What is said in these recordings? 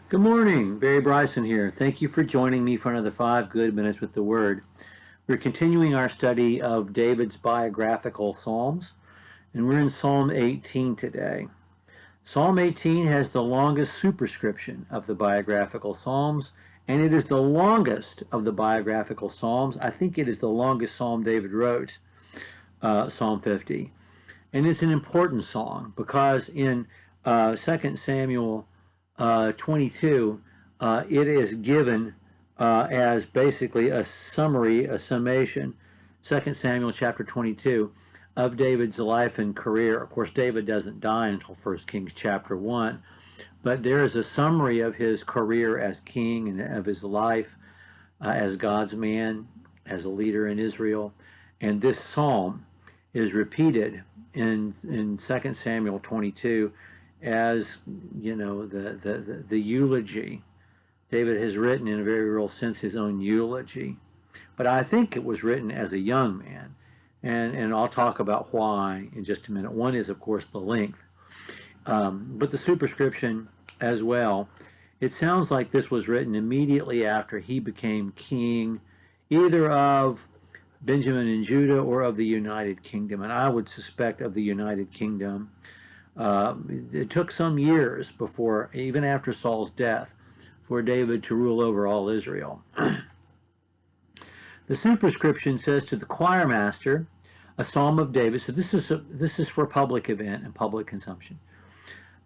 Good morning, Barry Bryson here. Thank you for joining me for another 5 good minutes with the Word. We're continuing our study of David's biographical Psalms, and we're in Psalm 18 today. Psalm 18 has the longest superscription of the biographical Psalms, and it is the longest of the biographical Psalms. I think it is the longest psalm David wrote, Psalm 50. And it's an important song because in 2 Samuel 22, it is given as basically a summary, a summation, 2 Samuel chapter 22, of David's life and career. Of course, David doesn't die until 1 Kings chapter 1, but there is a summary of his career as king and of his life as God's man, as a leader in Israel. And this psalm is repeated in 2 Samuel 22 as, the eulogy. David has written in a very real sense his own eulogy. But I think it was written as a young man. And I'll talk about why in just a minute. One is, of course, the length. But the superscription as well. It sounds like this was written immediately after he became king, either of Benjamin and Judah or of the United Kingdom. And I would suspect of the United Kingdom. It took some years before, even after Saul's death, for David to rule over all Israel. The superscription says to the choir master, a psalm of David. So this is for public event and public consumption.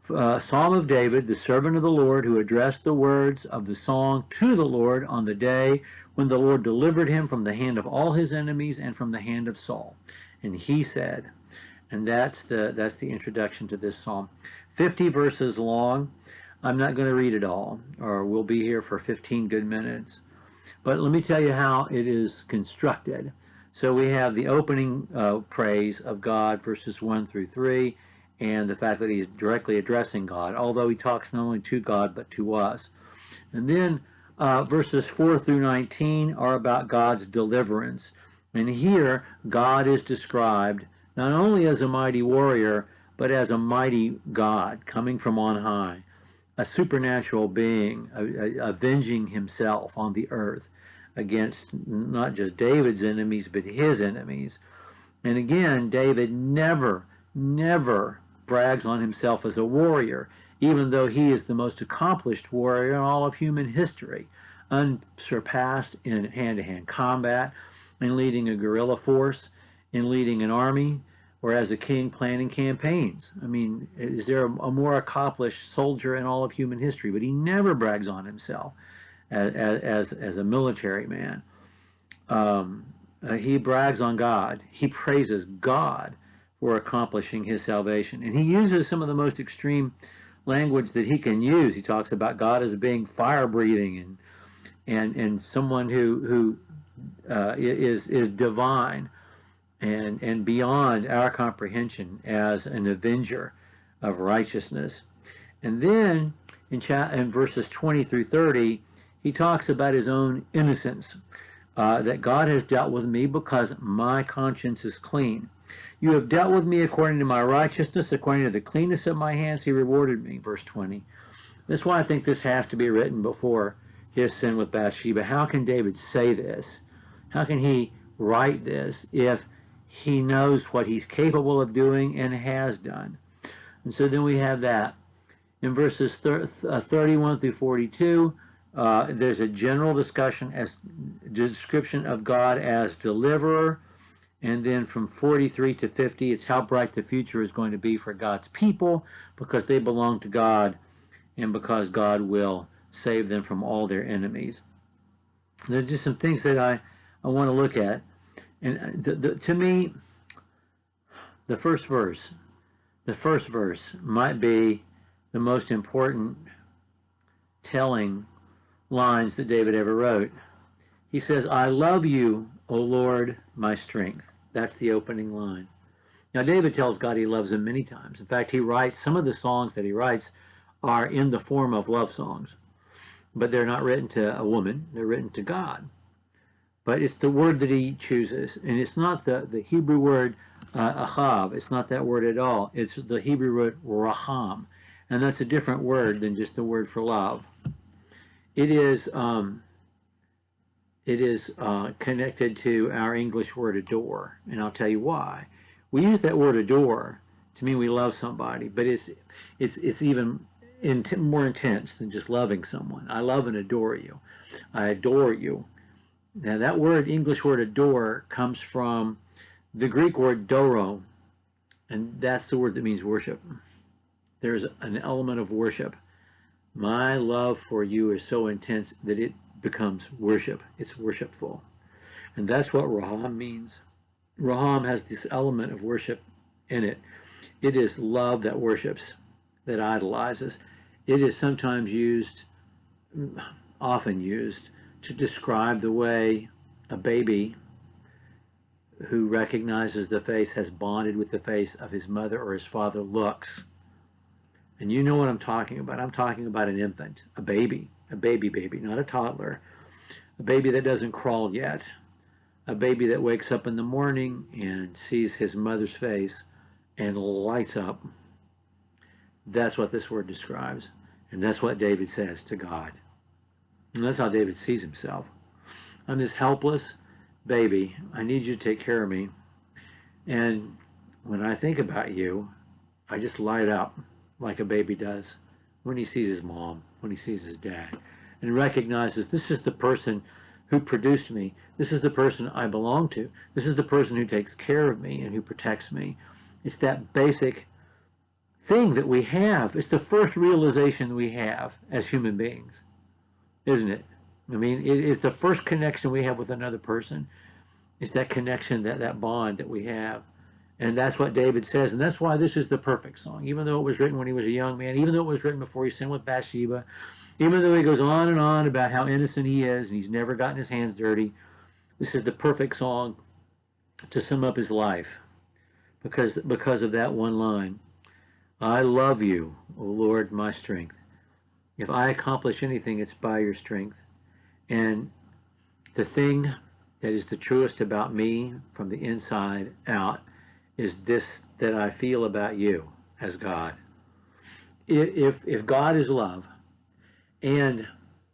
Psalm of David, the servant of the Lord, who addressed the words of the song to the Lord on the day when the Lord delivered him from the hand of all his enemies and from the hand of Saul. And he said, and that's the introduction to this psalm. 50 verses long. I'm not going to read it all, or we'll be here for 15 good minutes. But let me tell you how it is constructed. So we have the opening praise of God, verses 1 through 3, and the fact that he's directly addressing God, although he talks not only to God but to us. And then verses 4 through 19 are about God's deliverance. And here, God is described not only as a mighty warrior, but as a mighty God coming from on high, a supernatural being, avenging himself on the earth against not just David's enemies, but his enemies. And again, David never brags on himself as a warrior, even though he is the most accomplished warrior in all of human history, unsurpassed in hand-to-hand combat, in leading a guerrilla force, in leading an army, or as a king planning campaigns. I mean, is there a more accomplished soldier in all of human history? But he never brags on himself as a military man. He brags on God. He praises God for accomplishing his salvation. And he uses some of the most extreme language that he can use. He talks about God as being fire-breathing and someone who is divine and beyond our comprehension as an avenger of righteousness. And then in verses 20 through 30, he talks about his own innocence, that God has dealt with me because my conscience is clean. You have dealt with me according to my righteousness, according to the cleanness of my hands, he rewarded me, verse 20. That's why I think this has to be written before his sin with Bathsheba. How can David say this? How can he write this if he knows what he's capable of doing and has done? And so then we have that. In verses 31 through 42, there's a general description of God as deliverer. And then from 43 to 50, it's how bright the future is going to be for God's people because they belong to God and because God will save them from all their enemies. There are just some things that I want to look at. And to me, the first verse might be the most important telling lines that David ever wrote. He says, I love you, O Lord, my strength. That's the opening line. Now, David tells God he loves him many times. In fact, he writes, some of the songs that he writes are in the form of love songs. But they're not written to a woman. They're written to God. But it's the word that he chooses. And it's not the Hebrew word ahav. It's not that word at all. It's the Hebrew word raham. And that's a different word than just the word for love. It is connected to our English word adore, and I'll tell you why. We use that word adore to mean we love somebody, but it's even more intense than just loving someone. I love and adore you. I adore you. Now that word, English word adore, comes from the Greek word doro, and that's the word that means worship. There's an element of worship. My love for you is so intense that it becomes worship. It's worshipful. And that's what Raham means. Raham has this element of worship in it. It is love that worships, that idolizes. It is sometimes used, often used, to describe the way a baby who recognizes the face, has bonded with the face of his mother or his father looks. And you know what I'm talking about. I'm talking about an infant, a baby, not a toddler, a baby that doesn't crawl yet, a baby that wakes up in the morning and sees his mother's face and lights up. That's what this word describes. And that's what David says to God. And that's how David sees himself. I'm this helpless baby. I need you to take care of me. And when I think about you, I just light up like a baby does when he sees his mom, when he sees his dad, and recognizes this is the person who produced me. This is the person I belong to. This is the person who takes care of me and who protects me. It's that basic thing that we have. It's the first realization we have as human beings, isn't it? I mean, it's the first connection we have with another person. It's that connection, that bond that we have. And that's what David says. And that's why this is the perfect song. Even though it was written when he was a young man, even though it was written before he sinned with Bathsheba, even though he goes on and on about how innocent he is and he's never gotten his hands dirty, this is the perfect song to sum up his life because of that one line. I love you, O Lord, my strength. If I accomplish anything, it's by your strength. And the thing that is the truest about me from the inside out is this that I feel about you as God. If God is love, and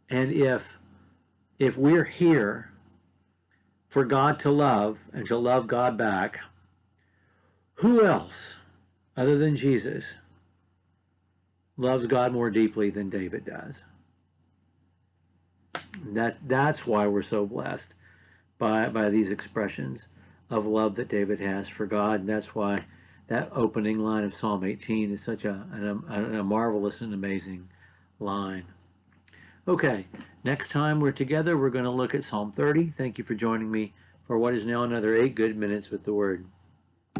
if we're here for God to love and to love God back, who else other than Jesus loves God more deeply than David does? That's why we're so blessed by these expressions of love that David has for God. And that's why that opening line of Psalm 18 is such a marvelous and amazing line. Okay, next time we're together, we're going to look at Psalm 30. Thank you for joining me for what is now another 8 good minutes with the Word.